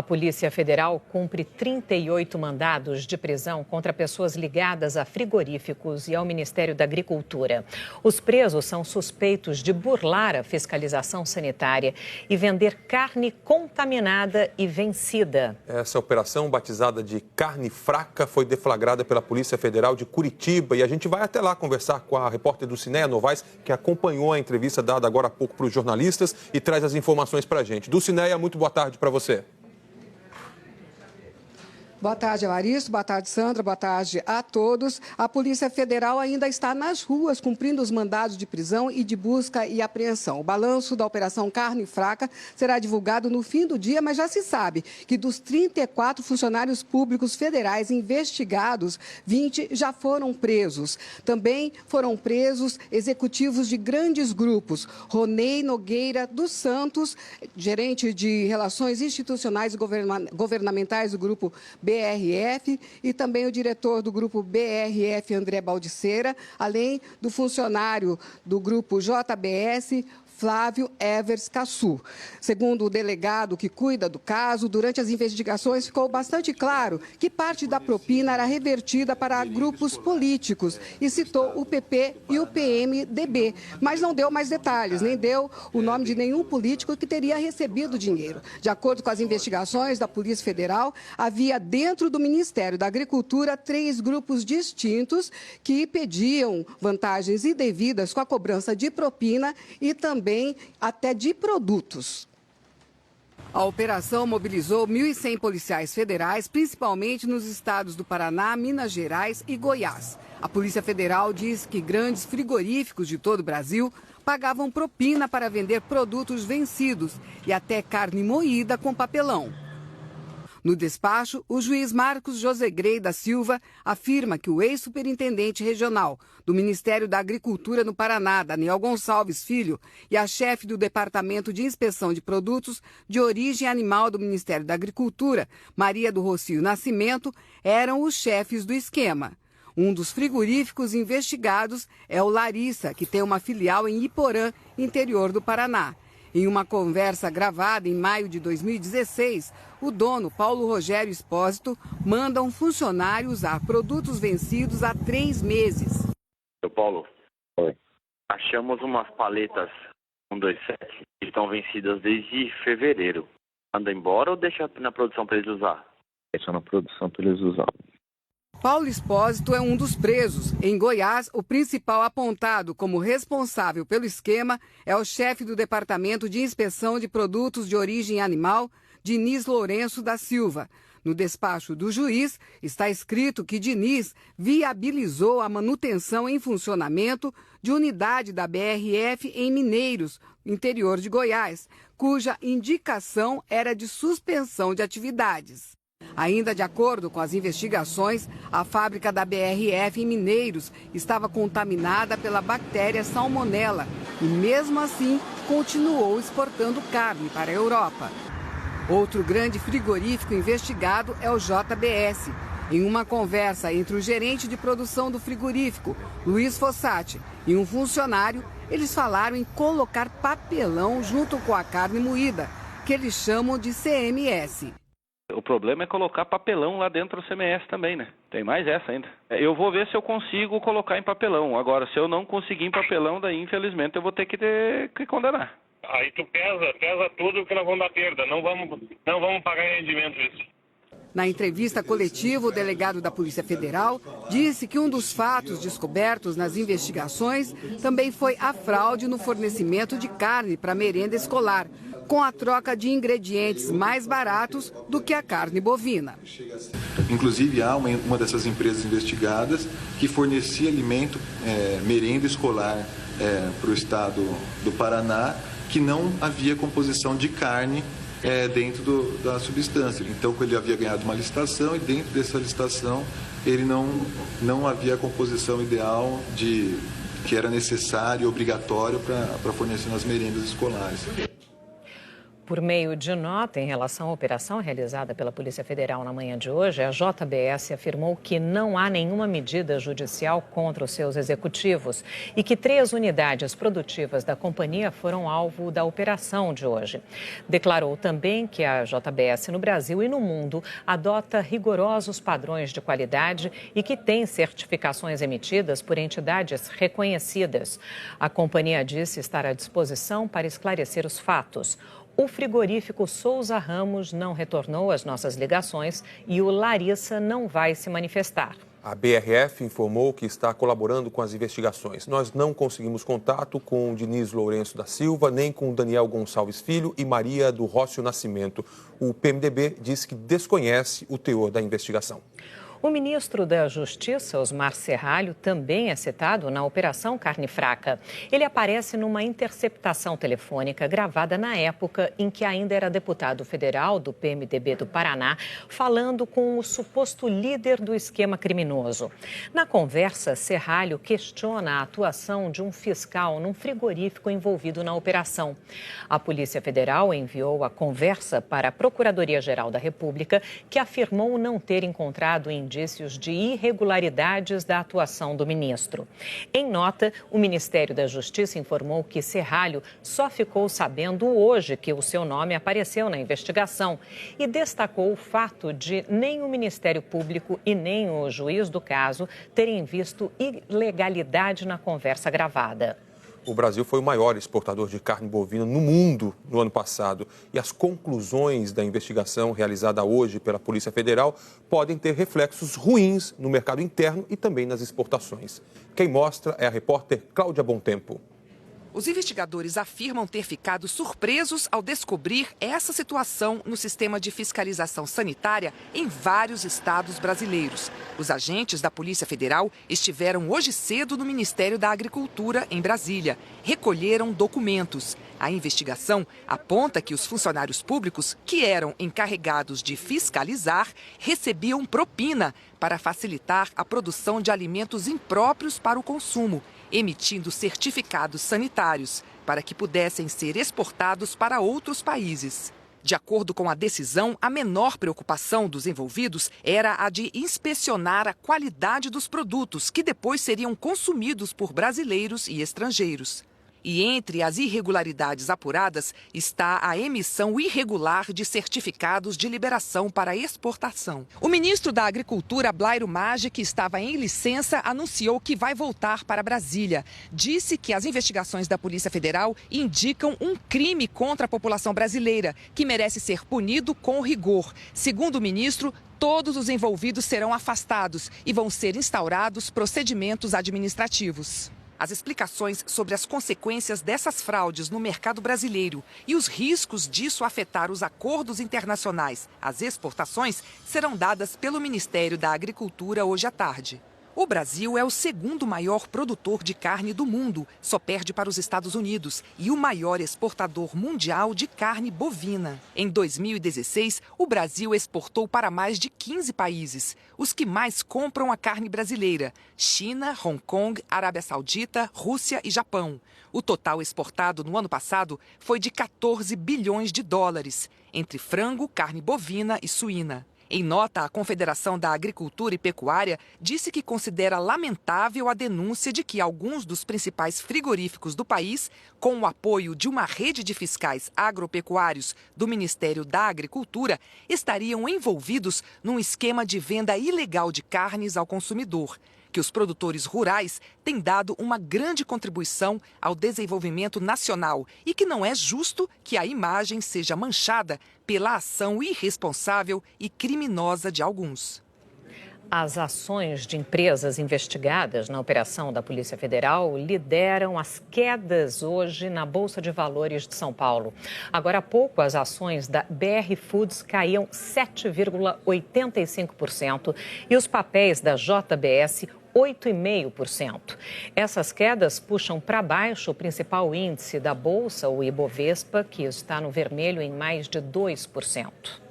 Polícia Federal cumpre 38 mandados de prisão contra pessoas ligadas a frigoríficos e ao Ministério da Agricultura. Os presos são suspeitos de burlar a fiscalização sanitária e vender carne contaminada e vencida. Essa operação, batizada de Carne Fraca, foi deflagrada pela Polícia Federal de Curitiba e a gente vai até lá conversar com a repórter do Cinéia Novaes, que acompanhou a entrevista dada agora há pouco para os jornalistas e traz as informações para a gente. Do Cinéia, muito boa tarde para você. Boa tarde, Larissa. Boa tarde, Sandra. Boa tarde a todos. A Polícia Federal ainda está nas ruas cumprindo os mandados de prisão e de busca e apreensão. O balanço da Operação Carne Fraca será divulgado no fim do dia, mas já se sabe que dos 34 funcionários públicos federais investigados, 20 já foram presos. Também foram presos executivos de grandes grupos. Ronei Nogueira dos Santos, gerente de Relações Institucionais e Governamentais do Grupo BRF, e também o diretor do Grupo BRF, André Baldiceira, além do funcionário do Grupo JBS, Flávio Evers Cassu. Segundo o delegado que cuida do caso, durante as investigações ficou bastante claro que parte da propina era revertida para grupos políticos e citou o PP e o PMDB, mas não deu mais detalhes, nem deu o nome de nenhum político que teria recebido dinheiro. De acordo com as investigações da Polícia Federal, havia dentro do Ministério da Agricultura 3 grupos distintos que pediam vantagens indevidas com a cobrança de propina e também até de produtos. A operação mobilizou 1.100 policiais federais, principalmente nos estados do Paraná, Minas Gerais e Goiás. A Polícia Federal diz que grandes frigoríficos de todo o Brasil pagavam propina para vender produtos vencidos e até carne moída com papelão. No despacho, o juiz Marcos Josegrey da Silva afirma que o ex-superintendente regional do Ministério da Agricultura no Paraná, Daniel Gonçalves Filho, e a chefe do Departamento de Inspeção de Produtos de Origem Animal do Ministério da Agricultura, Maria do Rocio Nascimento, eram os chefes do esquema. Um dos frigoríficos investigados é o Larissa, que tem uma filial em Iporã, interior do Paraná. Em uma conversa gravada em maio de 2016, o dono, Paulo Rogério Espósito, manda um funcionário usar produtos vencidos há 3 meses. Seu Paulo, oi. Achamos umas paletas 127 que estão vencidas desde fevereiro. Manda embora ou deixa na produção para eles usar? Deixa na produção para eles usar. Paulo Espósito é um dos presos. Em Goiás, o principal apontado como responsável pelo esquema é o chefe do Departamento de Inspeção de Produtos de Origem Animal, Diniz Lourenço da Silva. No despacho do juiz, está escrito que Diniz viabilizou a manutenção em funcionamento de unidade da BRF em Mineiros, interior de Goiás, cuja indicação era de suspensão de atividades. Ainda de acordo com as investigações, a fábrica da BRF em Mineiros estava contaminada pela bactéria Salmonella e, mesmo assim, continuou exportando carne para a Europa. Outro grande frigorífico investigado é o JBS. Em uma conversa entre o gerente de produção do frigorífico, Luiz Fossati, e um funcionário, eles falaram em colocar papelão junto com a carne moída, que eles chamam de CMS. O problema é colocar papelão lá dentro do CMS também, né? Tem mais essa ainda. Eu vou ver se eu consigo colocar em papelão. Agora, se eu não conseguir em papelão, daí infelizmente eu vou ter que condenar. Aí tu pesa tudo que nós vamos dar perda. Não vamos pagar em rendimento isso. Na entrevista coletiva, o delegado da Polícia Federal disse que um dos fatos descobertos nas investigações também foi a fraude no fornecimento de carne para merenda escolar, com a troca de ingredientes mais baratos do que a carne bovina. Inclusive, há uma dessas empresas investigadas que fornecia alimento, merenda escolar para o estado do Paraná, que não havia composição de carne dentro da substância. Então, ele havia ganhado uma licitação e dentro dessa licitação ele não havia a composição ideal que era necessário e obrigatório para fornecer nas merendas escolares. Por meio de nota em relação à operação realizada pela Polícia Federal na manhã de hoje, a JBS afirmou que não há nenhuma medida judicial contra os seus executivos e que 3 unidades produtivas da companhia foram alvo da operação de hoje. Declarou também que a JBS no Brasil e no mundo adota rigorosos padrões de qualidade e que tem certificações emitidas por entidades reconhecidas. A companhia disse estar à disposição para esclarecer os fatos. O frigorífico Souza Ramos não retornou às nossas ligações e o Larissa não vai se manifestar. A BRF informou que está colaborando com as investigações. Nós não conseguimos contato com Diniz Lourenço da Silva, nem com Daniel Gonçalves Filho e Maria do Rócio Nascimento. O PMDB disse que desconhece o teor da investigação. O ministro da Justiça, Osmar Serralho, também é citado na Operação Carne Fraca. Ele aparece numa interceptação telefônica gravada na época em que ainda era deputado federal do PMDB do Paraná, falando com o suposto líder do esquema criminoso. Na conversa, Serralho questiona a atuação de um fiscal num frigorífico envolvido na operação. A Polícia Federal enviou a conversa para a Procuradoria-Geral da República, que afirmou não ter encontrado indícios de irregularidades da atuação do ministro. Em nota, o Ministério da Justiça informou que Serralho só ficou sabendo hoje que o seu nome apareceu na investigação e destacou o fato de nem o Ministério Público e nem o juiz do caso terem visto ilegalidade na conversa gravada. O Brasil foi o maior exportador de carne bovina no mundo no ano passado. E as conclusões da investigação realizada hoje pela Polícia Federal podem ter reflexos ruins no mercado interno e também nas exportações. Quem mostra é a repórter Cláudia Bontempo. Os investigadores afirmam ter ficado surpresos ao descobrir essa situação no sistema de fiscalização sanitária em vários estados brasileiros. Os agentes da Polícia Federal estiveram hoje cedo no Ministério da Agricultura, em Brasília. Recolheram documentos. A investigação aponta que os funcionários públicos, que eram encarregados de fiscalizar, recebiam propina para facilitar a produção de alimentos impróprios para o consumo, emitindo certificados sanitários para que pudessem ser exportados para outros países. De acordo com a decisão, a menor preocupação dos envolvidos era a de inspecionar a qualidade dos produtos que depois seriam consumidos por brasileiros e estrangeiros. E entre as irregularidades apuradas está a emissão irregular de certificados de liberação para exportação. O ministro da Agricultura, Blairo Maggi, que estava em licença, anunciou que vai voltar para Brasília. Disse que as investigações da Polícia Federal indicam um crime contra a população brasileira, que merece ser punido com rigor. Segundo o ministro, todos os envolvidos serão afastados e vão ser instaurados procedimentos administrativos. As explicações sobre as consequências dessas fraudes no mercado brasileiro e os riscos disso afetar os acordos internacionais, as exportações, serão dadas pelo Ministério da Agricultura hoje à tarde. O Brasil é o segundo maior produtor de carne do mundo, só perde para os Estados Unidos, e o maior exportador mundial de carne bovina. Em 2016, o Brasil exportou para mais de 15 países, os que mais compram a carne brasileira: China, Hong Kong, Arábia Saudita, Rússia e Japão. O total exportado no ano passado foi de 14 bilhões de dólares, entre frango, carne bovina e suína. Em nota, a Confederação da Agricultura e Pecuária disse que considera lamentável a denúncia de que alguns dos principais frigoríficos do país, com o apoio de uma rede de fiscais agropecuários do Ministério da Agricultura, estariam envolvidos num esquema de venda ilegal de carnes ao consumidor, que os produtores rurais têm dado uma grande contribuição ao desenvolvimento nacional e que não é justo que a imagem seja manchada pela ação irresponsável e criminosa de alguns. As ações de empresas investigadas na operação da Polícia Federal lideram as quedas hoje na Bolsa de Valores de São Paulo. Agora há pouco, as ações da BR Foods caíam 7,85% e os papéis da JBS 8,5%. Essas quedas puxam para baixo o principal índice da Bolsa, o Ibovespa, que está no vermelho em mais de 2%.